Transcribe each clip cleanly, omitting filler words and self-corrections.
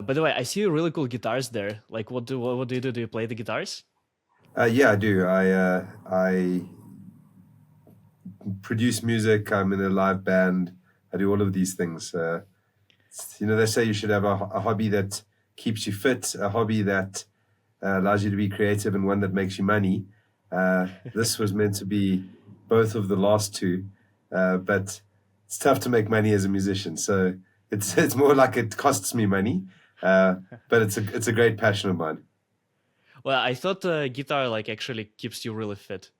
By the way, I see really cool guitars there. Like, what do you do? Do you play the guitars? Yeah, I do. I produce music. I'm in a live band. I do all of these things. They say you should have a hobby that keeps you fit, a hobby that allows you to be creative, and one that makes you money. This was meant to be both of the last two, but it's tough to make money as a musician. So it's more like it costs me money, uh, but it's a great passion of mine. Well, I thought guitar like actually keeps you really fit.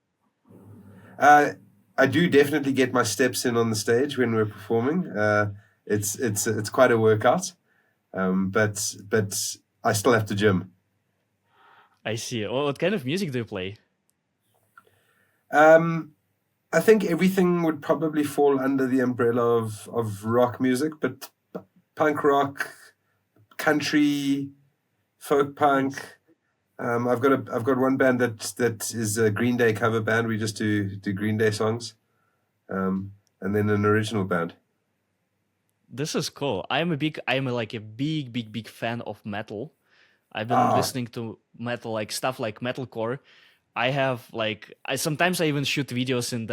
Uh, I do definitely get my steps in on the stage when we're performing. It's quite a workout, but I still have to gym. I see. What kind of music do you play? Um, I think everything would probably fall under the umbrella of rock music, but punk rock, country, folk punk. Nice. I've got one band that is a Green Day cover band. We just do Green Day songs, and then an original band. This is cool. I'm like a big fan of metal. I've been Ah, listening to metal, like stuff like metalcore. I have like I sometimes I even shoot videos in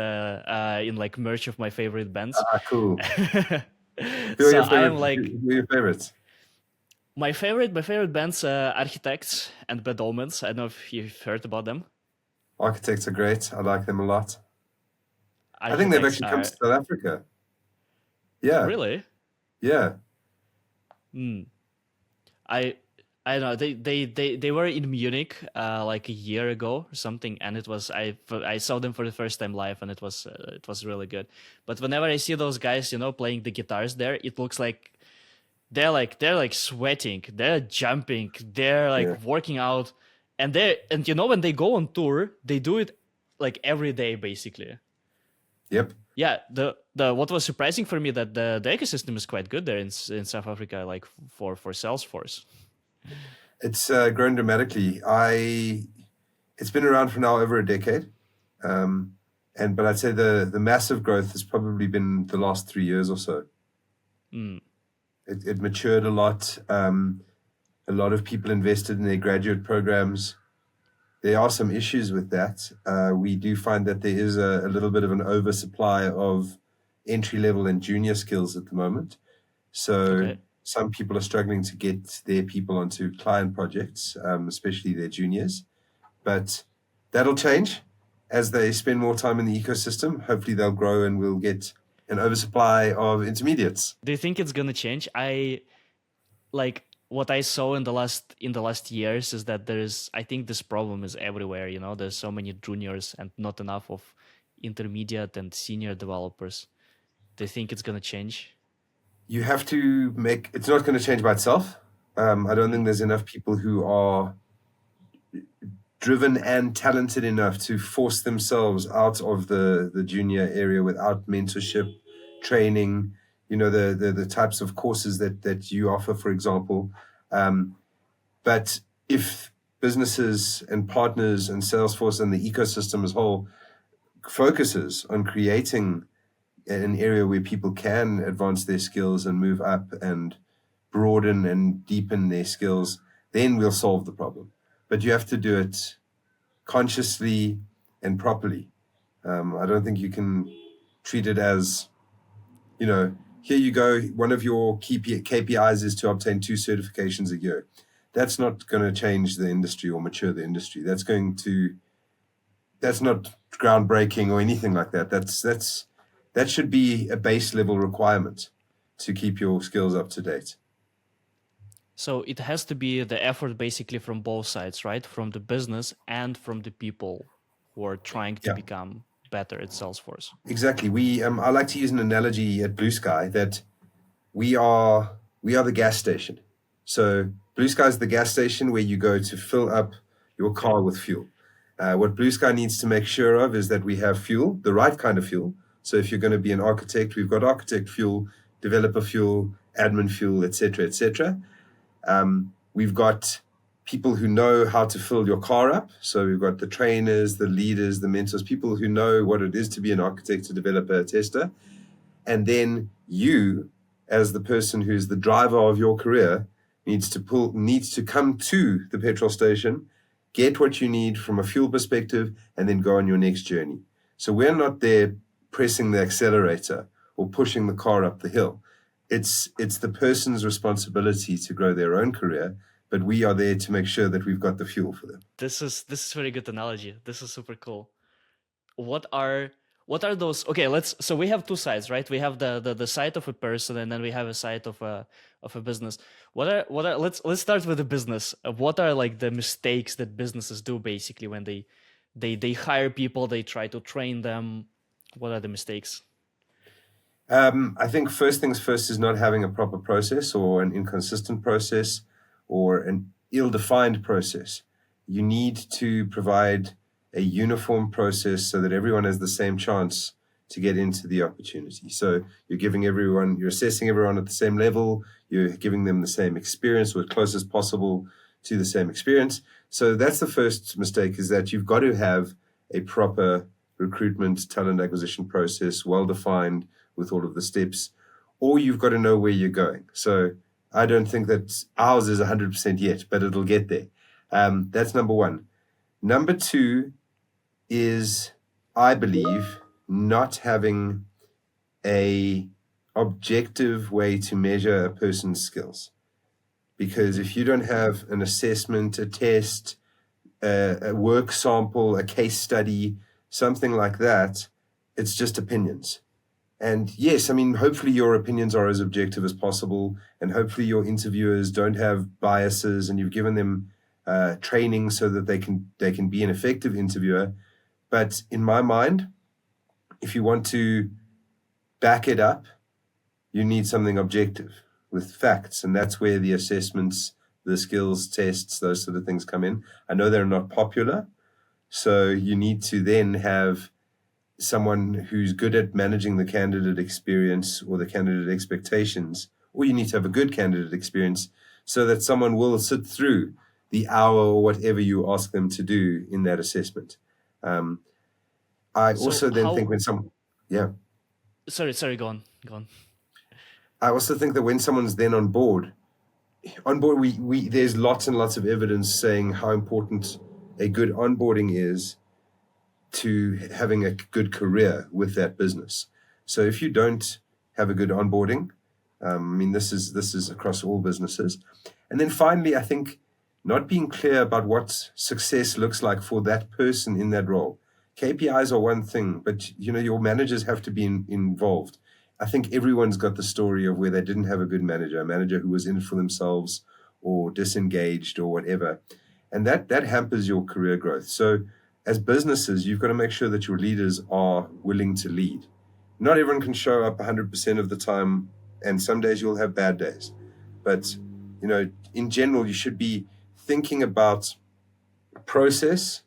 like merch of my favorite bands. cool. Who are So your I am favorite? like Who are your favorites? my favorite bands, Architects and Bad Omens. I don't know if you've heard about them. Architects are great. I like them a lot. I think they've Architects actually come to are South Africa. Yeah, really. yeah. Hmm. I I don't know they were in Munich like a year ago or something, and I saw them for the first time live, and it was really good. But whenever I see those guys, playing the guitars there, it looks like they're like sweating, they're jumping, they're like Yeah. working out, and when they go on tour, they do it like every day basically. Yep. Yeah, the what was surprising for me that the ecosystem is quite good there in South Africa, like for Salesforce. It's grown dramatically. It's been around for now over a decade, um, but I'd say the massive growth has probably been the last 3 years or so. Mm, It matured a lot. A lot of people invested in their graduate programs. There are some issues with that. We do find that there is a little bit of an oversupply of entry level and junior skills at the moment. So okay. some people are struggling to get their people onto client projects, especially their juniors. But that'll change as they spend more time in the ecosystem. Hopefully, they'll grow and we'll get an oversupply of intermediates. Do you think it's gonna change? I like what I saw in the last years is that I think this problem is everywhere. There's so many juniors and not enough of intermediate and senior developers. Do you think it's gonna change? You have to make it's not going to change by itself. I don't think Mm, there's enough people who are driven and talented enough to force themselves out of the junior area without mentorship, training, the types of courses that you offer, for example. Um, but if businesses and partners and Salesforce and the ecosystem as a whole focuses on creating an area where people can advance their skills and move up and broaden and deepen their skills, then we'll solve the problem. But you have to do it consciously and properly. I don't think you can treat it as, here you go. One of your key KPIs is to obtain 2 certifications a year. That's not going to change the industry or mature the industry. That's not groundbreaking or anything like that. That should be a base level requirement to keep your skills up to date. So it has to be the effort basically from both sides, right? From the business and from the people who are trying to Yeah, become better at Salesforce. exactly. I like to use an analogy at Blue Sky that we are the gas station. So Blue Sky is the gas station where you go to fill up your car with fuel. What Blue Sky needs to make sure of is that we have fuel, the right kind of fuel. So if you're going to be an architect, we've got architect fuel, developer fuel, admin fuel, etc., etc. We've got people who know how to fill your car up. So we've got the trainers, the leaders, the mentors, people who know what it is to be an architect, a developer, a tester. And then you, as the person who's the driver of your career, needs to come to the petrol station, get what you need from a fuel perspective, and then go on your next journey. So we're not there pressing the accelerator or pushing the car up the hill. It's the person's responsibility to grow their own career, but we are there to make sure that we've got the fuel for them. This is very good analogy. This is super cool. What are those? Okay, so we have two sides, right? We have the side of a person, and then we have a side of a business. What are let's start with the business. What are like the mistakes that businesses do basically when they hire people, they try to train them? What are the mistakes? I think first things first is not having a proper process or an inconsistent process or an ill-defined process. You need to provide a uniform process so that everyone has the same chance to get into the opportunity. So you're assessing everyone at the same level, you're giving them the same experience or as close as possible to the same experience. So that's the first mistake, is that you've got to have a proper recruitment, talent acquisition process, well-defined with all of the steps, or you've got to know where you're going. So I don't think that ours is 100% yet, but it'll get there. That's number one. Number two is, I believe, not having a objective way to measure a person's skills. Because if you don't have an assessment, a test, a work sample, a case study, something like that, it's just opinions. And yes, I mean, hopefully your opinions are as objective as possible, and hopefully your interviewers don't have biases, and you've given them training so that they can be an effective interviewer. But in my mind, if you want to back it up, you need something objective with facts, and that's where the assessments, the skills tests, those sort of things come in. I know they're not popular, so you need to then have someone who's good at managing the candidate experience or the candidate expectations, or you need to have a good candidate experience so that someone will sit through the hour or whatever you ask them to do in that assessment. I So also then think how? when yeah, Sorry. Go on. I also think that when someone's then on board, we there's lots and lots of evidence saying how important a good onboarding is to having a good career with that business. So if you don't have a good onboarding, I mean, this is across all businesses. And then finally, I think not being clear about what success looks like for that person in that role. KPIs are one thing, but your managers have to be involved. I think everyone's got the story of where they didn't have a good manager, a manager who was in it for themselves or disengaged or whatever. And that hampers your career growth. So as businesses, you've got to make sure that your leaders are willing to lead. Not everyone can show up 100% of the time, and some days you'll have bad days. But, in general, you should be thinking about process,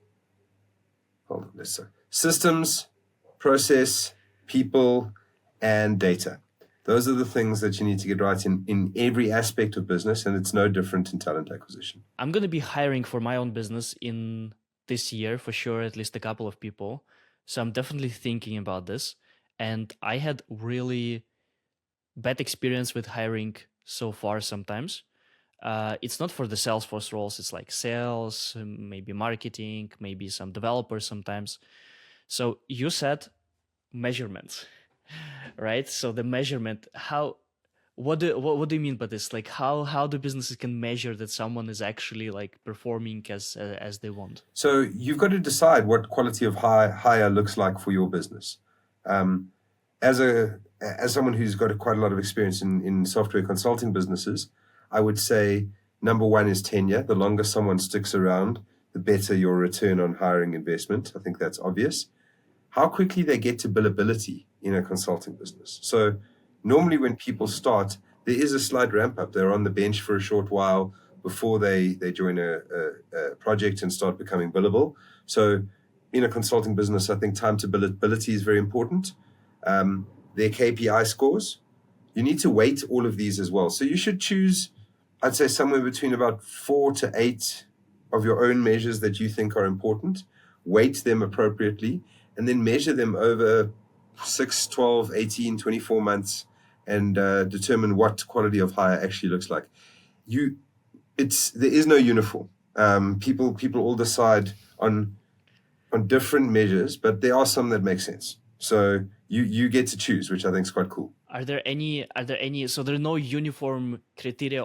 systems, process, people, and data. Those are the things that you need to get right in every aspect of business, and it's no different in talent acquisition. I'm going to be hiring for my own business in this year for sure, at least a couple of people. So I'm definitely thinking about this. And I had really bad experience with hiring so far sometimes. It's not for the Salesforce roles. It's like sales, maybe marketing, maybe some developers sometimes. So you said measurements, right? So the measurement, what do you mean by this? Like how do businesses can measure that someone is actually like performing as they want? So you've got to decide what quality of hire looks like for your business. As someone who's got quite a lot of experience in software consulting businesses, I would say number one is tenure. The longer someone sticks around, the better your return on hiring investment. I think that's obvious. How quickly they get to billability in a consulting business. So normally when people start, there is a slight ramp up. They're on the bench for a short while before they join a project and start becoming billable. So in a consulting business, I think time to billability is very important. Their KPI scores, you need to weight all of these as well. So you should choose, I'd say, somewhere between about 4 to 8 of your own measures that you think are important, weight them appropriately, and then measure them over 6, 12, 18, 24 months and determine what quality of hire actually looks like. there is no uniform. People all decide on different measures, but there are some that make sense. So you get to choose, which I think is quite cool. So there are no uniform criteria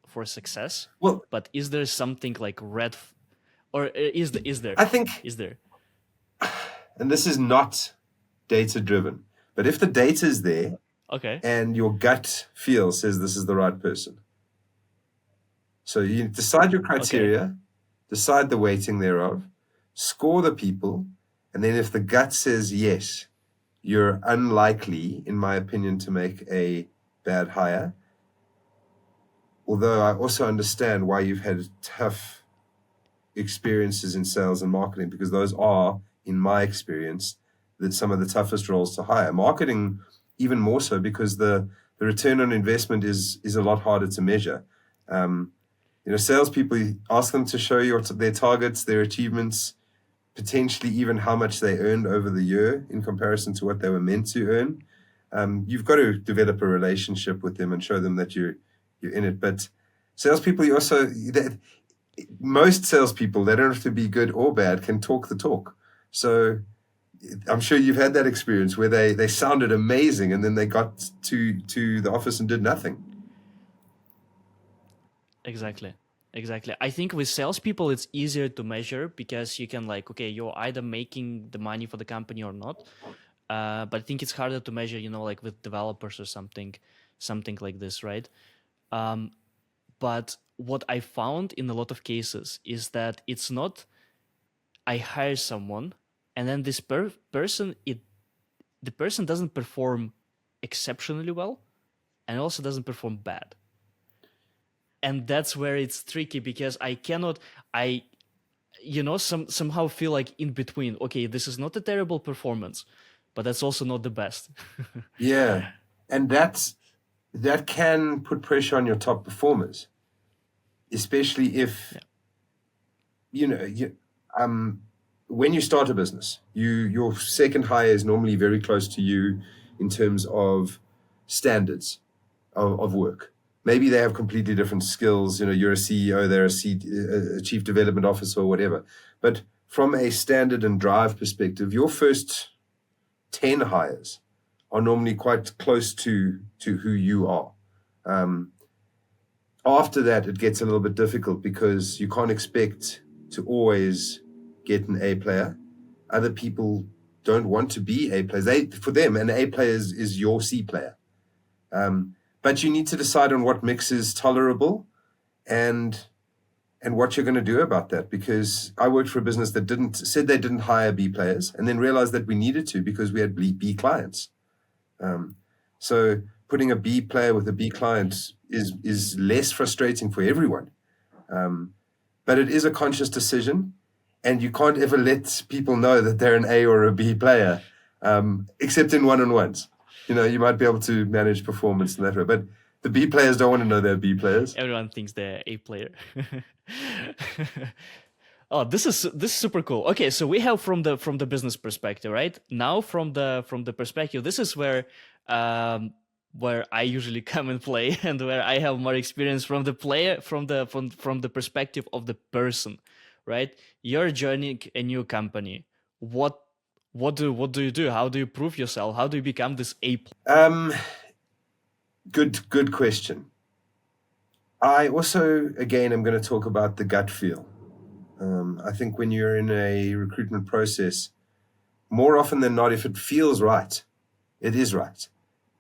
for success, Well, but is there something like or is there I think, is there and this is not data driven, but if the data is there okay and your gut feel says this is the right person, so you decide your okay criteria, decide the weighting thereof, score the people, and then if the gut says yes, you're unlikely, in my opinion, to make a bad hire. Although I also understand why you've had tough experiences in sales and marketing, because those are, in my experience, that some of the toughest roles to hire. Marketing, even more so, because the return on investment is a lot harder to measure. Salespeople, you ask them to show their targets, their achievements, potentially even how much they earned over the year in comparison to what they were meant to earn. You've got to develop a relationship with them and show them that you're in it. But salespeople, most salespeople, they don't have to be good or bad, can talk the talk. So I'm sure you've had that experience where they sounded amazing and then they got to the office and did nothing. exactly I think with salespeople it's easier to measure because you can okay, you're either making the money for the company or not, but I think it's harder to measure like with developers or something like this, right? But what I found in a lot of cases is that it's not I hire someone and then this person the person doesn't perform exceptionally well and also doesn't perform bad. And that's where it's tricky because I somehow feel like in between. Okay, this is not a terrible performance, but that's also not the best. Yeah. And that can put pressure on your top performers, especially if when you start a business, your second hire is normally very close to you in terms of standards of work. Maybe they have completely different skills. You're a CEO, they're a chief development officer or whatever. But from a standard and drive perspective, your first 10 hires are normally quite close to who you are. After that, it gets a little bit difficult because you can't expect to always get an A player. Other people don't want to be A players. For them, an A player is your C player. But you need to decide on what mix is tolerable and what you're going to do about that. Because I worked for a business that said they didn't hire B players and then realized that we needed to because we had B clients. So putting a B player with a B client is less frustrating for everyone. But it is a conscious decision, and you can't ever let people know that they're an A or a B player, except in one-on-ones. You might be able to manage performance in that way, but the B players don't want to know they're B players. Everyone thinks they're A player. Oh, this is super cool. Okay, so we have from the business perspective, right? Now from the perspective, this is where I usually come and play, and where I have more experience from the player, from the perspective of the person, right? You're joining a new company. What do you do? How do you prove yourself? How do you become this A player? Good question. I also, again, am going to talk about the gut feel. I think when you're in a recruitment process, more often than not, if it feels right, it is right.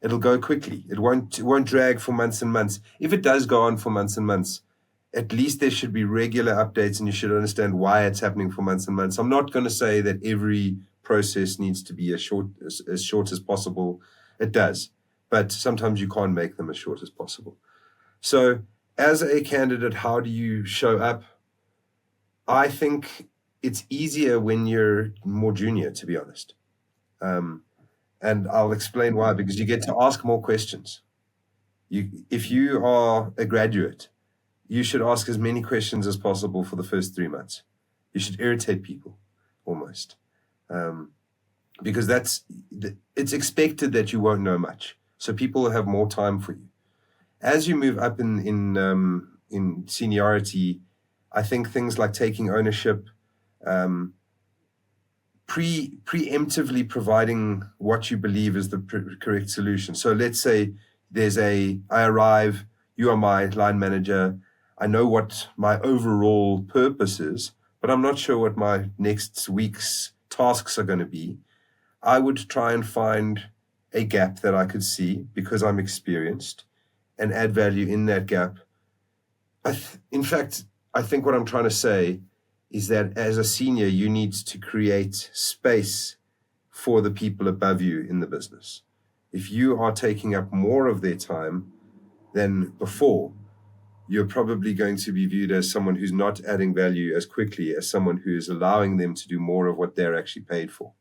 It'll go quickly. It won't drag for months and months. If it does go on for months and months, at least there should be regular updates and you should understand why it's happening for months and months. I'm not going to say that every process needs to be as short as possible. It does, but sometimes you can't make them as short as possible. So as a candidate, how do you show up? I think it's easier when you're more junior, to be honest. And I'll explain why, because you get to ask more questions. If you are a graduate, you should ask as many questions as possible for the first 3 months. You should irritate people almost. Because it's expected that you won't know much. So people will have more time for you. As you move up in in seniority, I think things like taking ownership, um, preemptively providing what you believe is the correct solution. So let's say I arrive, you are my line manager, I know what my overall purpose is, but I'm not sure what my next week's tasks are going to be. I would try and find a gap that I could see because I'm experienced and add value in that gap. In fact, I think what I'm trying to say is that as a senior, you need to create space for the people above you in the business. If you are taking up more of their time than before, you're probably going to be viewed as someone who's not adding value as quickly as someone who is allowing them to do more of what they're actually paid for.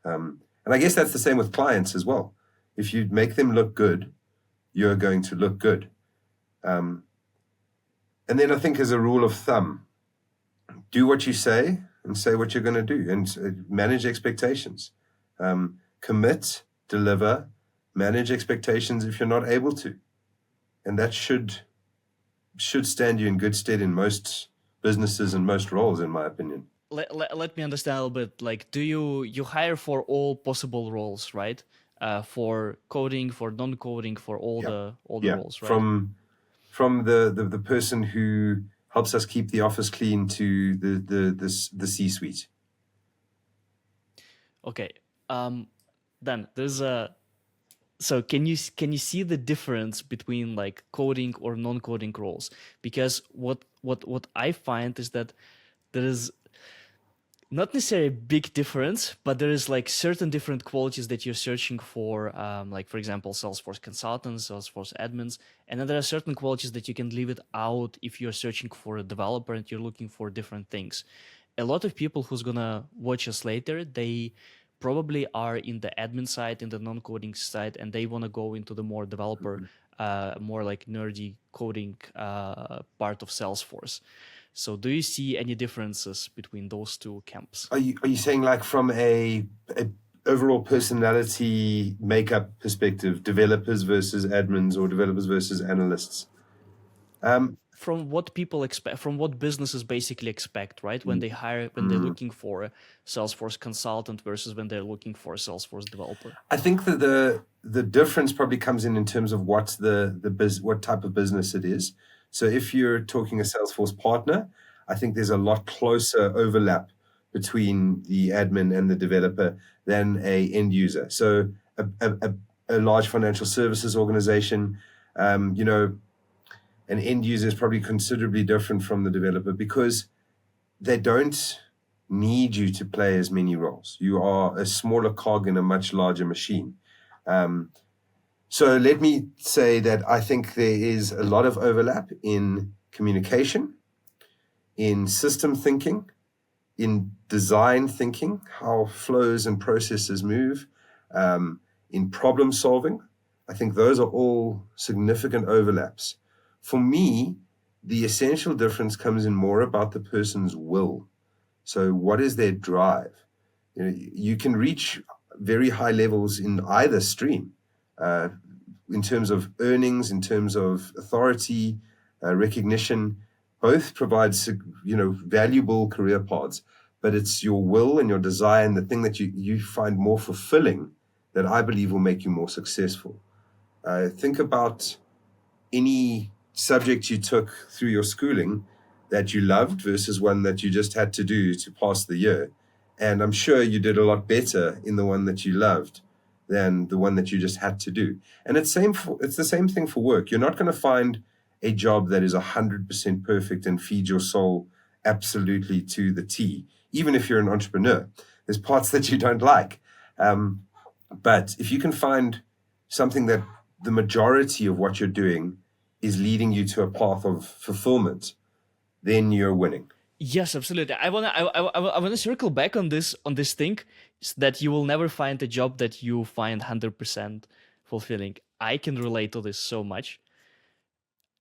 And I guess that's the same with clients as well. If you make them look good, you're going to look good. And then I think as a rule of thumb, do what you say and say what you're going to do, and manage expectations. Commit, deliver, manage expectations if you're not able to. And that should stand you in good stead in most businesses and most roles, in my opinion. Let me understand a little bit. Like, do you hire for all possible roles, right? For coding, for non-coding, for all Yeah. the roles, right? From the person who helps us keep the office clean to the C-suite. Okay. Then there's a. So can you see the difference between like coding or non-coding roles? Because what I find is that there is not necessarily a big difference, but there is like certain different qualities that you're searching for, like for example, Salesforce consultants, Salesforce admins, and then there are certain qualities that you can leave it out if you're searching for a developer and you're looking for different things. A lot of people who's gonna watch us later, they probably are in the admin side, in the non-coding side, and they want to go into the more developer, more like nerdy coding part of Salesforce. So do you see any differences between those two camps? Are you saying like from a overall personality makeup perspective, developers versus admins or developers versus analysts? From what people expect, from what businesses basically expect, right? When they hire, when they're looking for a Salesforce consultant versus when they're looking for a Salesforce developer. I think that the difference probably comes in terms of what what type of business it is. So if you're talking a Salesforce partner, I think there's a lot closer overlap between the admin and the developer than a end user. So a large financial services organization, an end user is probably considerably different from the developer because they don't need you to play as many roles. You are a smaller cog in a much larger machine. So let me say that I think there is a lot of overlap in communication, in system thinking, in design thinking, how flows and processes move, in problem solving. I think those are all significant overlaps. For me, the essential difference comes in more about the person's will. So what is their drive? You can reach very high levels in either stream, in terms of earnings, in terms of authority, recognition. Both provide valuable career paths, but it's your will and your desire and the thing that you find more fulfilling that I believe will make you more successful. Think about any subject you took through your schooling that you loved versus one that you just had to do to pass the year. And I'm sure you did a lot better in the one that you loved than the one that you just had to do. And it's the same thing for work. You're not going to find a job that is 100% perfect and feeds your soul absolutely to the T, even if you're an entrepreneur. There's parts that you don't like. But if you can find something that the majority of what you're doing is leading you to a path of fulfillment, then you're winning. Yes, absolutely. I wanna circle back on this thing, that you will never find a job that you find 100% fulfilling. I can relate to this so much.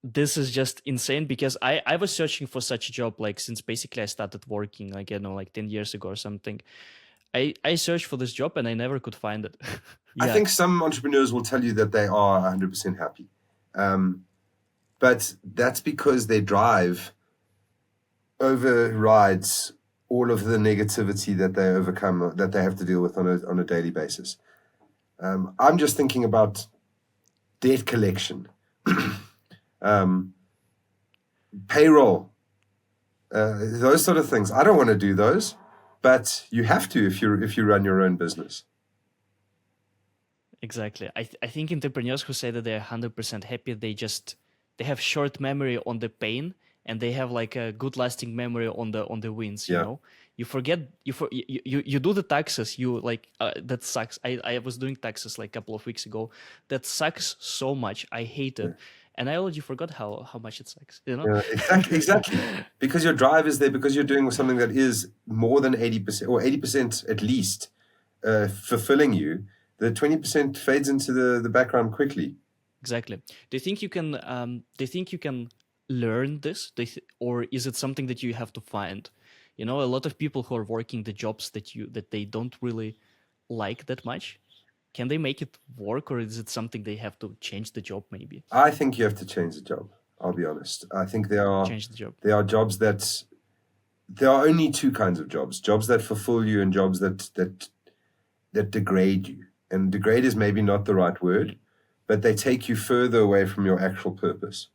This is just insane because I was searching for such a job like since basically I started working like 10 years ago or something. I searched for this job and I never could find it. I think some entrepreneurs will tell you that they are 100% happy. but that's because their drive overrides all of the negativity that they overcome, that they have to deal with on a daily basis. I'm just thinking about debt collection, payroll, those sort of things. I don't want to do those, but you have to if you run your own business. Exactly. I think entrepreneurs who say that they're 100% happy, they have short memory on the pain, and they have like a good lasting memory on the wins. You Yeah. know, you forget you do the taxes. You like that sucks. I was doing taxes like a couple of weeks ago. That sucks so much. I hate it, and I already forgot how much it sucks. You know. Yeah, exactly. Because your drive is there, because you're doing something that is more than 80% or 80% at least fulfilling you. The 20% fades into the background quickly. Exactly. Do you think you can? Do you think you can learn this, or is it something that you have to find? You know, a lot of people who are working the jobs that they don't really like that much. Can they make it work, or is it something they have to change the job? Maybe I think you have to change the job. I'll be honest. I think change the job. there are jobs that there are only two kinds of jobs: jobs that fulfill you and jobs that degrade you. And degrade is maybe not the right word, but they take you further away from your actual purpose.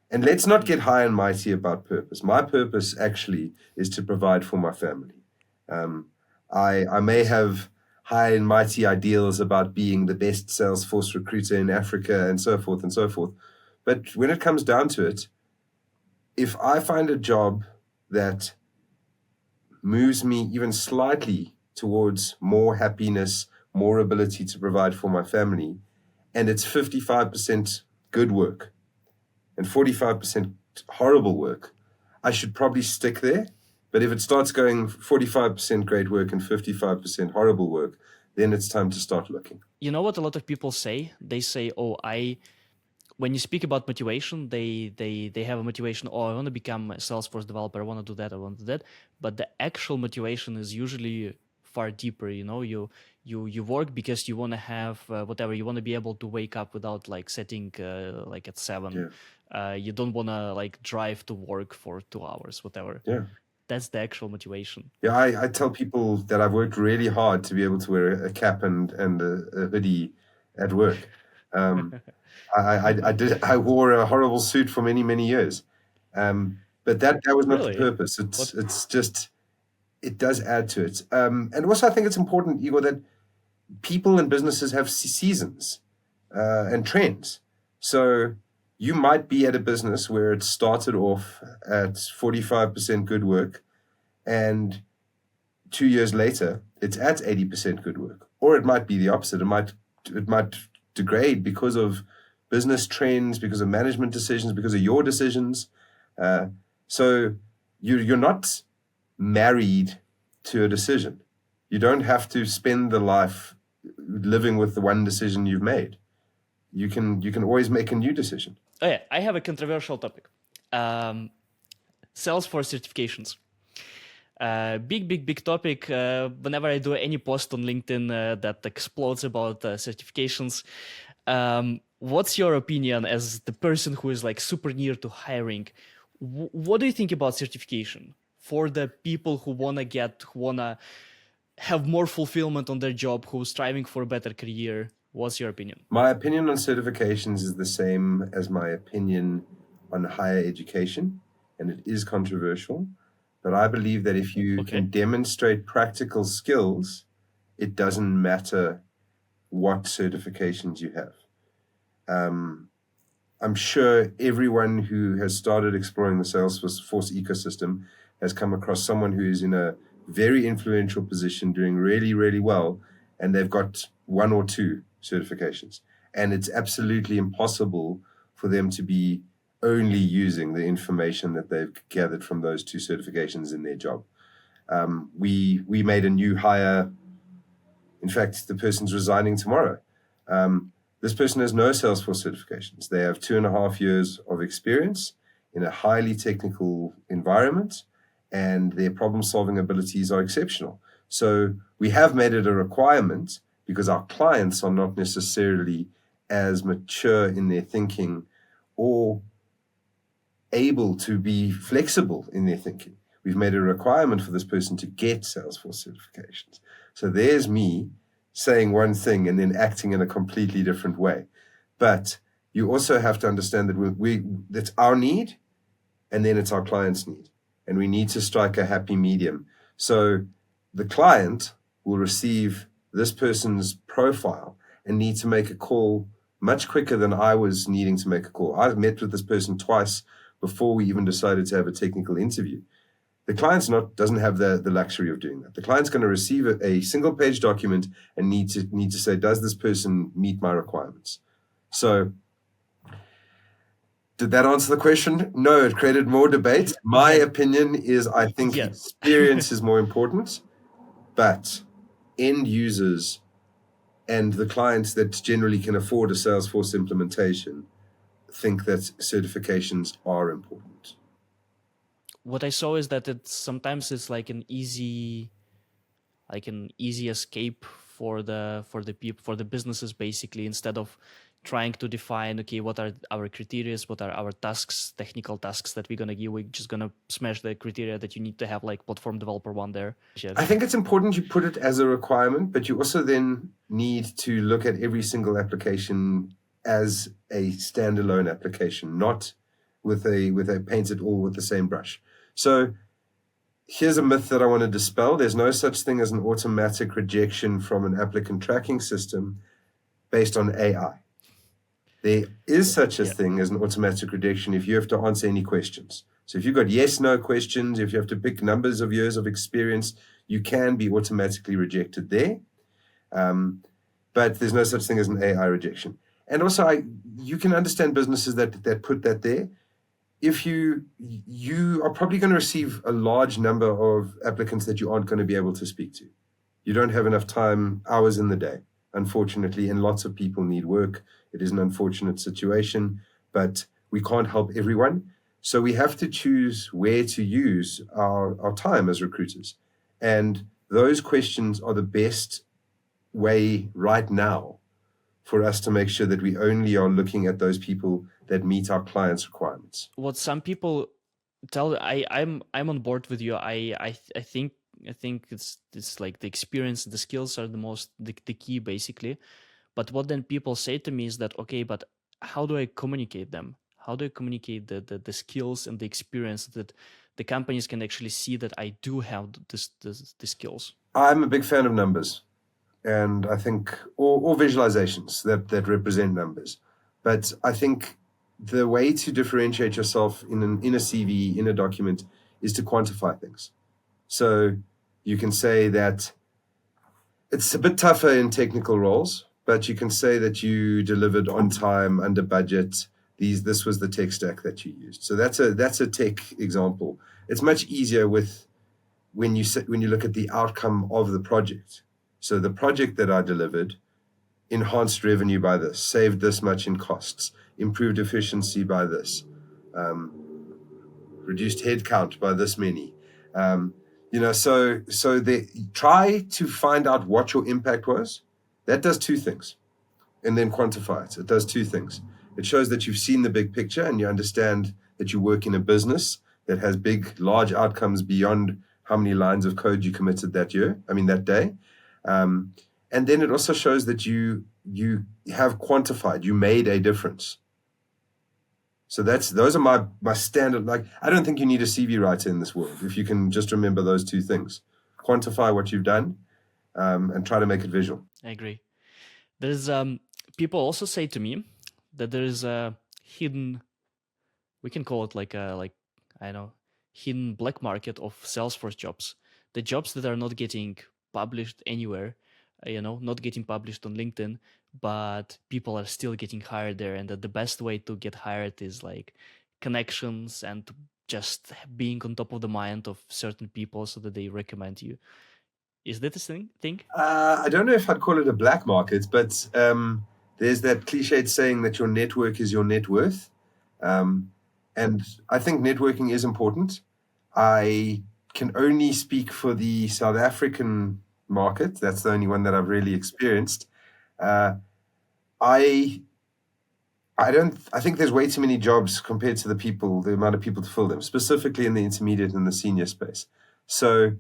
And let's not get high and mighty about purpose. My purpose actually is to provide for my family. I may have high and mighty ideals about being the best Salesforce recruiter in Africa and so forth and so forth. But when it comes down to it, if I find a job that moves me even slightly towards more happiness, more ability to provide for my family, and it's 55% good work and 45% horrible work, I should probably stick there. But if it starts going 45% great work and 55% horrible work, then it's time to start looking. You know what a lot of people say? They say, "Oh, when you speak about motivation, they have a motivation. Oh, I want to become a Salesforce developer. I want to do that. I want to do that." But the actual motivation is usually far deeper. You know, you work because you want to have whatever. You want to be able to wake up without like setting like at 7. You don't want to like drive to work for 2 hours, whatever. Yeah. That's the actual motivation. Yeah, I tell people that I've worked really hard to be able to wear a cap and a hoodie at work. I wore a horrible suit for many years, but that was not the Really? purpose. It's just it does add to it, and also I think it's important, Igor, that people and businesses have seasons and trends. So you might be at a business where it started off at 45% good work, and 2 years later it's at 80% good work, or it might be the opposite. It might degrade because of business trends, because of management decisions, because of your decisions. So you're not married to a decision. You don't have to spend the life living with the one decision you've made. You can always make a new decision. Oh yeah, I have a controversial topic. Salesforce certifications. Big topic. Whenever I do any post on LinkedIn that explodes about certifications, what's your opinion as the person who is like super near to hiring? What do you think about certification for the people who wanna have more fulfillment on their job, who's striving for a better career? What's your opinion? My opinion on certifications is the same as my opinion on higher education, and it is controversial. But I believe that if you can demonstrate practical skills, it doesn't matter what certifications you have. I'm sure everyone who has started exploring the Salesforce ecosystem has come across someone who is in a very influential position, doing really well, and they've got 1 or 2 certifications. And it's absolutely impossible for them to be only using the information that they've gathered from those 2 certifications in their job. We made a new hire. In fact, the person's resigning tomorrow. This person has no Salesforce certifications. They have 2.5 years of experience in a highly technical environment, and their problem-solving abilities are exceptional. So we have made it a requirement because our clients are not necessarily as mature in their thinking or able to be flexible in their thinking. We've made a requirement for this person to get Salesforce certifications. So there's me saying one thing and then acting in a completely different way. But you also have to understand that that's our need, and then it's our client's need. And we need to strike a happy medium. So the client will receive this person's profile and need to make a call much quicker than I was needing to make a call. I've met with this person twice before we even decided to have a technical interview. The client's doesn't have the luxury of doing that. The client's going to receive a single page document and need to say, does this person meet my requirements? So did that answer the question? No, it created more debate. My opinion is I think Yes. experience is more important, but end users and the clients that generally can afford a Salesforce implementation think that certifications are important. What I saw is that sometimes it's like an easy escape for the people, for the businesses, basically, instead of trying to define, okay, what are our criteria, what are our tasks, technical tasks that we're gonna give. We're just gonna smash the criteria that you need to have like platform developer one there. I think it's important you put it as a requirement, but you also then need to look at every single application as a standalone application, not with a paint it all with the same brush. So here's a myth that I want to dispel. There's no such thing as an automatic rejection from an applicant tracking system based on AI. There is such a thing as an automatic rejection if you have to answer any questions. So if you've got yes, no questions, if you have to pick numbers of years of experience, you can be automatically rejected there. But there's no such thing as an AI rejection. And also, you can understand businesses that put that there. If you are probably going to receive a large number of applicants that you aren't going to be able to speak to. You don't have enough time, hours in the day, unfortunately, and lots of people need work. It is an unfortunate situation, but we can't help everyone. So we have to choose where to use our time as recruiters. And those questions are the best way right now for us to make sure that we only are looking at those people that meet our clients' requirements. What some people tell, I'm on board with you. I think it's like the experience, the skills are the key, basically. But what then people say to me is that, okay, but how do I communicate them? How do I communicate the skills and the experience that the companies can actually see that I do have the skills? I'm a big fan of numbers, and I think, or visualizations that represent numbers. But I think the way to differentiate yourself in a CV, in a document, is to quantify things. So you can say that it's a bit tougher in technical roles, but you can say that you delivered on time, under budget. This was the tech stack that you used. So that's a tech example. It's much easier when you look at the outcome of the project. So the project that I delivered enhanced revenue by this, saved this much in costs, improved efficiency by this, reduced headcount by this many. So they try to find out what your impact was. That does two things, and then quantify it. It does two things. It shows that you've seen the big picture and you understand that you work in a business that has big, large outcomes beyond how many lines of code you committed that day. And then it also shows that you have quantified, you made a difference. So those are my standard. Like, I don't think you need a CV writer in this world if you can just remember those two things: quantify what you've done, and try to make it visual. I agree. There's people also say to me that there is a hidden, we can call it like I don't know, hidden black market of Salesforce jobs. The jobs that are not getting published anywhere, not getting published on LinkedIn, but people are still getting hired there, and that the best way to get hired is like connections and just being on top of the mind of certain people so that they recommend you. Is that a thing? I don't know if I'd call it a black market, but there's that cliched saying that your network is your net worth. And I think networking is important. I can only speak for the South African market. That's the only one that I've really experienced. I I think there's way too many jobs compared to the amount of people to fill them, specifically in the intermediate and the senior space. So,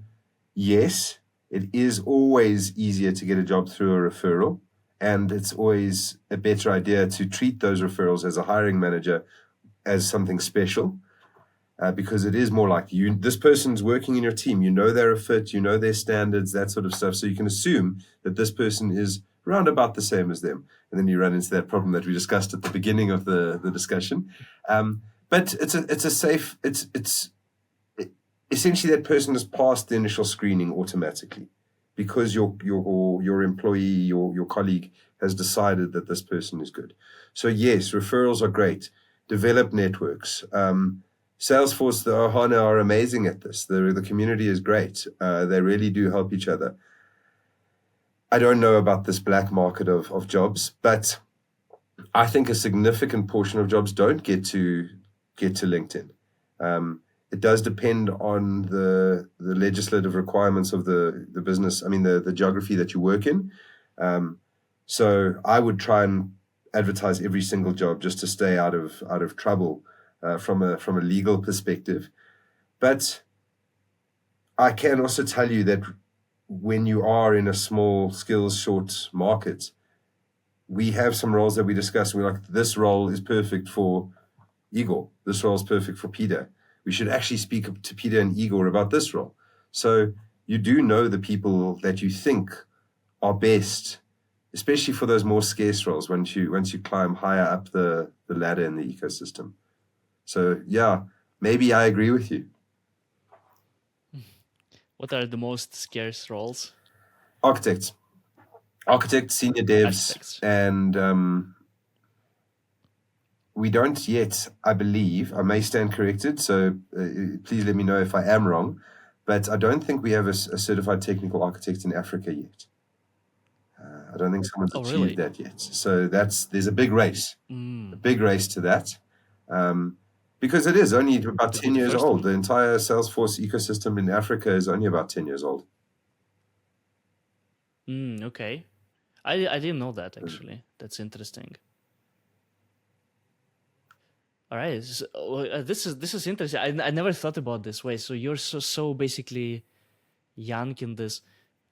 yes, it is always easier to get a job through a referral. And it's always a better idea to treat those referrals as a hiring manager as something special, because it is more like this person's working in your team, they're a fit, their standards, that sort of stuff. So you can assume that this person is round about the same as them. And then you run into that problem that we discussed at the beginning of the discussion. But it's a safe, it's essentially that person has passed the initial screening automatically because your employee, your colleague has decided that this person is good. So yes, referrals are great. Develop networks. Salesforce, the Ohana are amazing at this. The community is great. They really do help each other. I don't know about this black market of jobs, but I think a significant portion of jobs don't get to LinkedIn. It does depend on the legislative requirements of the business. I mean, the geography that you work in. So I would try and advertise every single job just to stay out of trouble from a legal perspective. But I can also tell you that when you are in a small skills short market, we have some roles that we discuss. We're like, this role is perfect for Igor. This role is perfect for Peter. We should actually speak to Peter and Igor about this role. So you do know the people that you think are best, especially for those more scarce roles once you climb higher up the ladder in the ecosystem. So yeah, maybe I agree with you. What are the most scarce roles? Architects, senior devs, Architects. and we don't yet, I believe, I may stand corrected, so please let me know if I am wrong, but I don't think we have a certified technical architect in Africa yet. I don't think someone's achieved that yet. So there's a big race, a big race to that, because it is only about 10 years old. The entire Salesforce ecosystem in Africa is only about 10 years old. Okay. I didn't know that, actually. That's interesting. All right, so, this is interesting. I never thought about this way. So you're so basically young in this.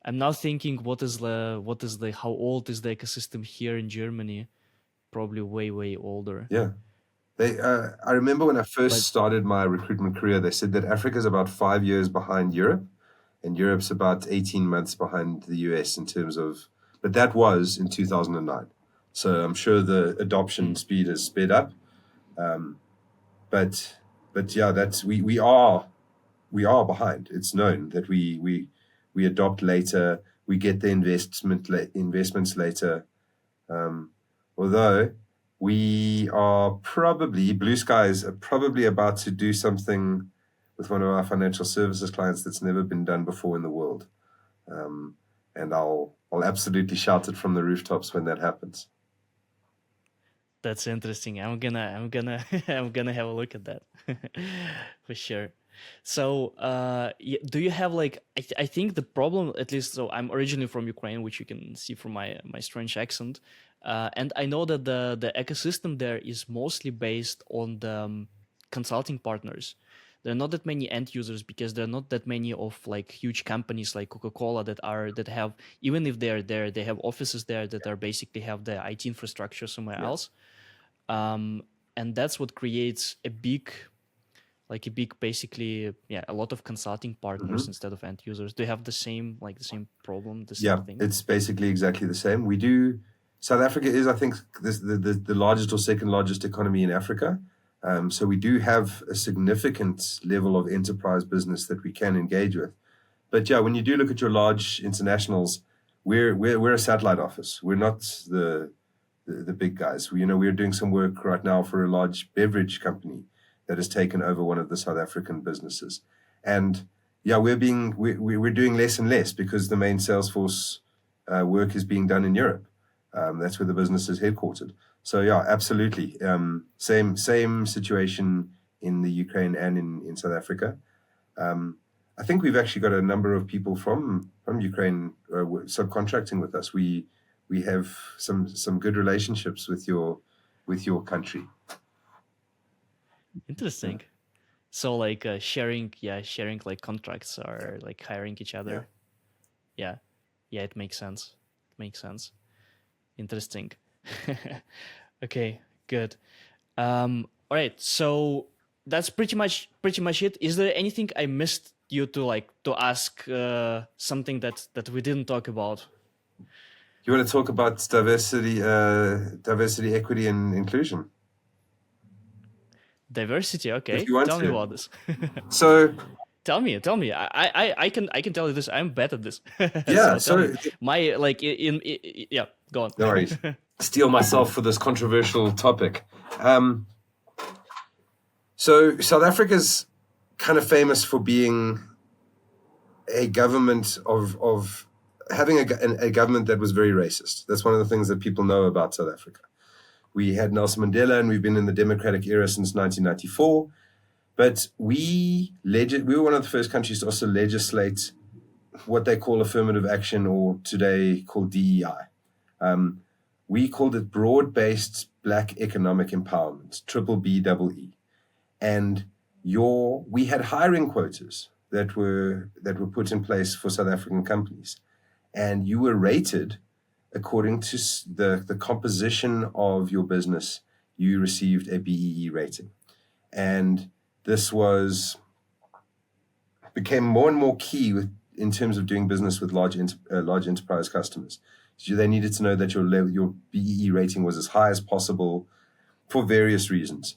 I'm now thinking, what is the how old is the ecosystem here in Germany? Probably way older. Yeah, I remember when I first started my recruitment career, they said that Africa is about 5 years behind Europe, and Europe's about 18 months behind the US in terms of. But that was in 2009. So I'm sure the adoption speed has sped up. But yeah, that's we are behind. It's known that we adopt later. We get the investments later. Although we are probably Blue Skies are probably about to do something with one of our financial services clients that's never been done before in the world, and I'll absolutely shout it from the rooftops when that happens. That's interesting. I'm gonna I'm gonna have a look at that for sure. So, do you have like I think the problem, at least, so I'm originally from Ukraine, which you can see from my strange accent, and I know that the ecosystem there is mostly based on the consulting partners. There are not that many end users because there are not that many of like huge companies like Coca-Cola that have, even if they're there, they have offices there that are basically have the IT infrastructure somewhere else. And that's what creates a big basically, a lot of consulting partners instead of end users. Do you have the same problem, the same thing? It's basically exactly the same. We do. South Africa is, I think, the largest or second largest economy in Africa. So we do have a significant level of enterprise business that we can engage with. But yeah, when you do look at your large internationals, we're a satellite office. We're not the big guys. We're doing some work right now for a large beverage company that has taken over one of the South African businesses. And yeah, we're doing less and less because the main Salesforce work is being done in Europe. That's where the business is headquartered. So yeah, absolutely. Same situation in the Ukraine and in South Africa. I think we've actually got a number of people from Ukraine subcontracting with us. We have some good relationships with your with your country. Interesting. So like sharing like contracts or like hiring each Yeah. other. Yeah. Yeah, it makes sense. It makes sense. Interesting. Okay, good. All right. So that's pretty much it. Is there anything I missed you to like to ask something that we didn't talk about? You want to talk about diversity, equity, and inclusion? Diversity, If okay. you want Tell me to. about this. So Tell me. I can tell you this. I'm bad at this. yeah, So tell me. so My like yeah. Go on. no worries. Steel myself for this controversial topic. So South Africa's kind of famous for being a government of having a government that was very racist. That's one of the things that people know about South Africa. We had Nelson Mandela, and we've been in the democratic era since 1994. But we were one of the first countries to also legislate what they call affirmative action, or today called DEI. We called it broad-based Black economic empowerment, triple BEE. And we had hiring quotas that were put in place for South African companies, and you were rated according to the composition of your business. You received a BEE rating, and this became more and more key in terms of doing business with large enterprise customers. So they needed to know that your BEE rating was as high as possible for various reasons.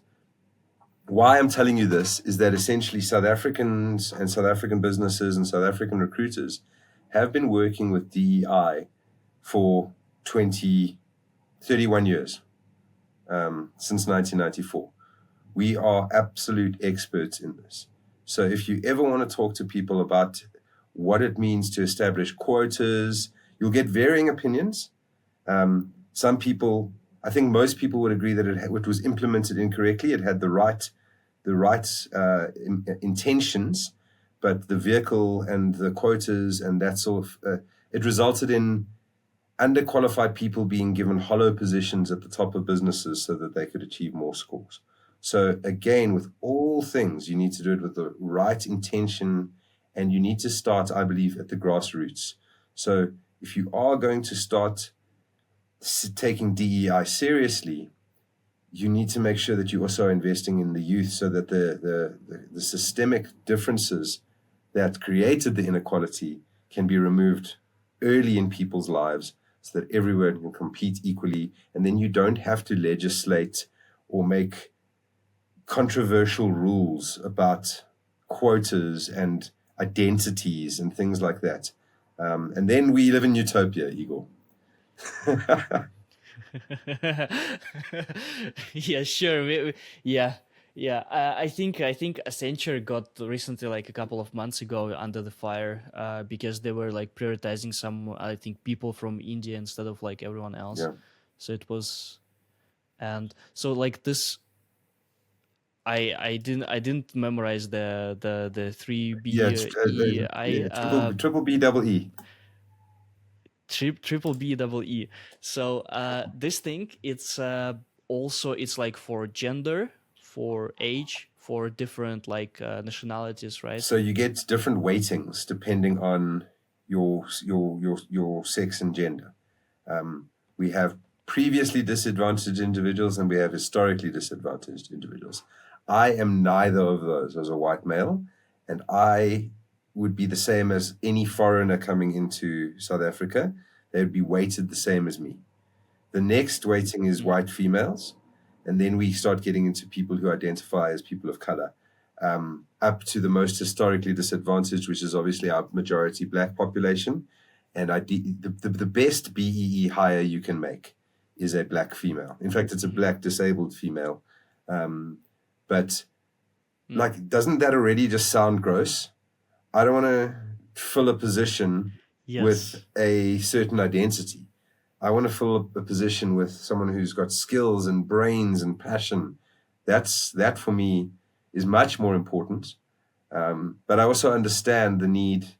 Why I'm telling you this is that essentially South Africans and South African businesses and South African recruiters have been working with DEI for 31 years, since 1994. We are absolute experts in this. So if you ever want to talk to people about what it means to establish quotas, you'll get varying opinions. Some people, I think most people would agree that it was implemented incorrectly. It had the right intentions, but the vehicle and the quotas and that sort of, it resulted in underqualified people being given hollow positions at the top of businesses so that they could achieve more scores. So again, with all things, you need to do it with the right intention, and you need to start, I believe, at the grassroots. So if you are going to start taking DEI seriously, you need to make sure that you also are investing in the youth, so that the systemic differences that created the inequality can be removed early in people's lives, so that everyone can compete equally. And then you don't have to legislate or make controversial rules about quotas and identities and things like that. And then we live in utopia, Igor. Yeah, sure. Yeah, yeah. I think Accenture got recently, like a couple of months ago, under the fire because they were like prioritizing some, I think, people from India instead of like everyone else. Yeah. So it was, and so like this, I didn't memorize the three Yeah, B E I triple B double E. triple B double E. So this thing, it's also, it's like for gender, for age, for different like nationalities, right? So you get different weightings depending on your sex and gender. We have previously disadvantaged individuals, and we have historically disadvantaged individuals. I am neither of those as a white male, and I would be the same as any foreigner coming into South Africa. They would be weighted the same as me. The next weighting is white females, and then we start getting into people who identify as people of color, up to the most historically disadvantaged, which is obviously our majority Black population. And the best BEE hire you can make is a Black female. In fact, it's a Black disabled female. But like, doesn't that already just sound gross? I don't want to fill a position Yes. with a certain identity. I want to fill a position with someone who's got skills and brains and passion. That for me is much more important. But I also understand the need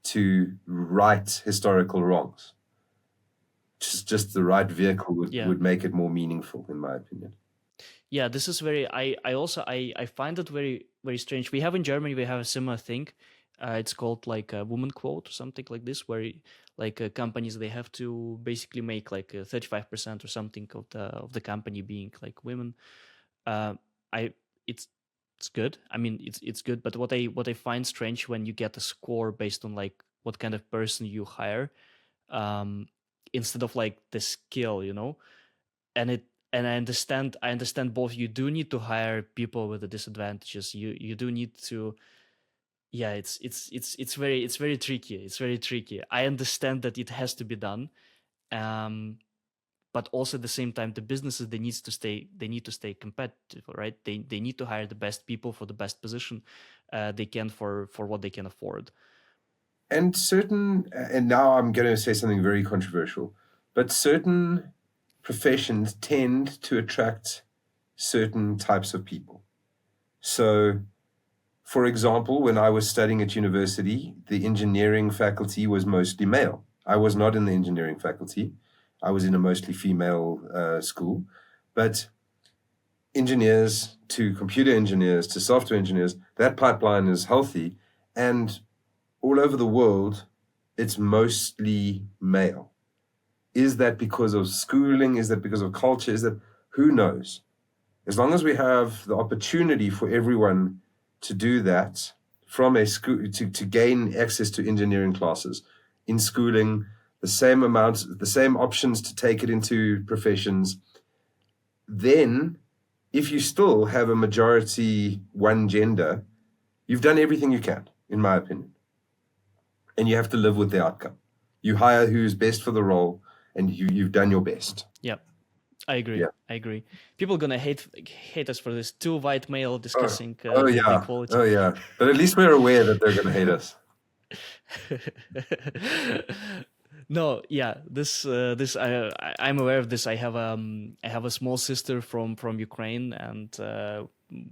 to right historical wrongs. just the right vehicle Yeah. would make it more meaningful, in my opinion. Yeah, this is very. I also I find it very very strange. We have in Germany we have a similar thing. It's called like a woman quote or something like this, where like companies they have to basically make like 35% or something of the company being like women. Uh, I it's it's good. I mean it's good, but what I find strange when you get a score based on like what kind of person you hire, um, instead of like the skill, you know, and it and I understand both. You do need to hire people with the disadvantages. You do need to. Yeah, it's very tricky. It's very tricky. I understand that it has to be done, um, but also at the same time, the businesses they need to stay competitive, right? They need to hire the best people for the best position they can for what they can afford. And and now I'm going to say something very controversial, but certain professions tend to attract certain types of people. So, for example, when I was studying at university, the engineering faculty was mostly male. I was not in the engineering faculty. I was in a mostly female school. But engineers to computer engineers to software engineers, that pipeline is healthy. And all over the world, it's mostly male. Is that because of schooling? Is that because of culture? Is that who knows? As long as we have the opportunity for everyone to do that from a school to gain access to engineering classes in schooling, the same amounts, the same options to take it into professions, then if you still have a majority one gender, you've done everything you can, in my opinion. And you have to live with the outcome. You hire who's best for the role, and you've done your best. Yeah, I agree. Yeah. I agree. People are gonna hate us for this. Two white male discussing Oh gender yeah. equality. Oh yeah. But at least we're aware that they're going to hate us. No, yeah, this I'm aware of this. I have a small sister from Ukraine, and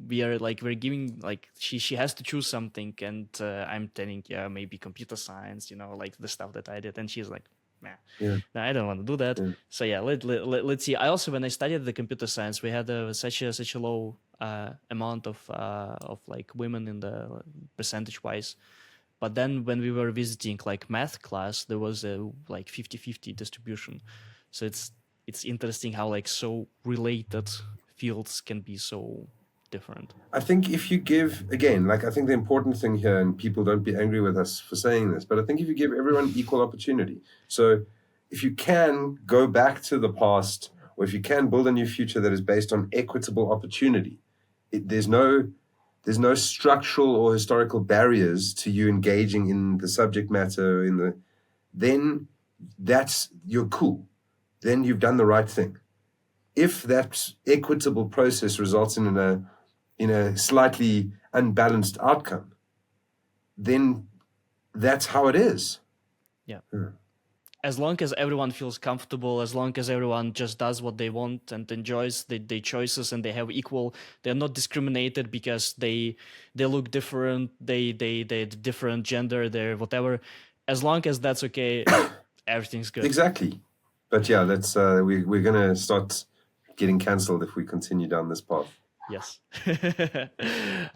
we're giving like she has to choose something, and I'm telling yeah maybe computer science, you know, like the stuff that I did, and she's like, nah, Yeah. no, I don't want to do that. Yeah. So yeah, let's see. I also when I studied the computer science, we had such a low amount of like women in the percentage wise. But then when we were visiting like math class, there was a like 50-50 distribution. So it's interesting how like so related fields can be so different. I think if you give, again, like I think the important thing here, and people don't be angry with us for saying this, but I think if you give everyone equal opportunity. So if you can go back to the past, or if you can build a new future that is based on equitable opportunity, there's no structural or historical barriers to you engaging in the subject matter then you're cool. Then you've done the right thing. If that equitable process results in a slightly unbalanced outcome, then that's how it is. Yeah. Hmm. As long as everyone feels comfortable, as long as everyone just does what they want and enjoys their choices, and they have equal, they're not discriminated because they look different, they different gender, they're whatever. As long as that's okay, everything's good. Exactly. But yeah, we're gonna start getting cancelled if we continue down this path. Yes.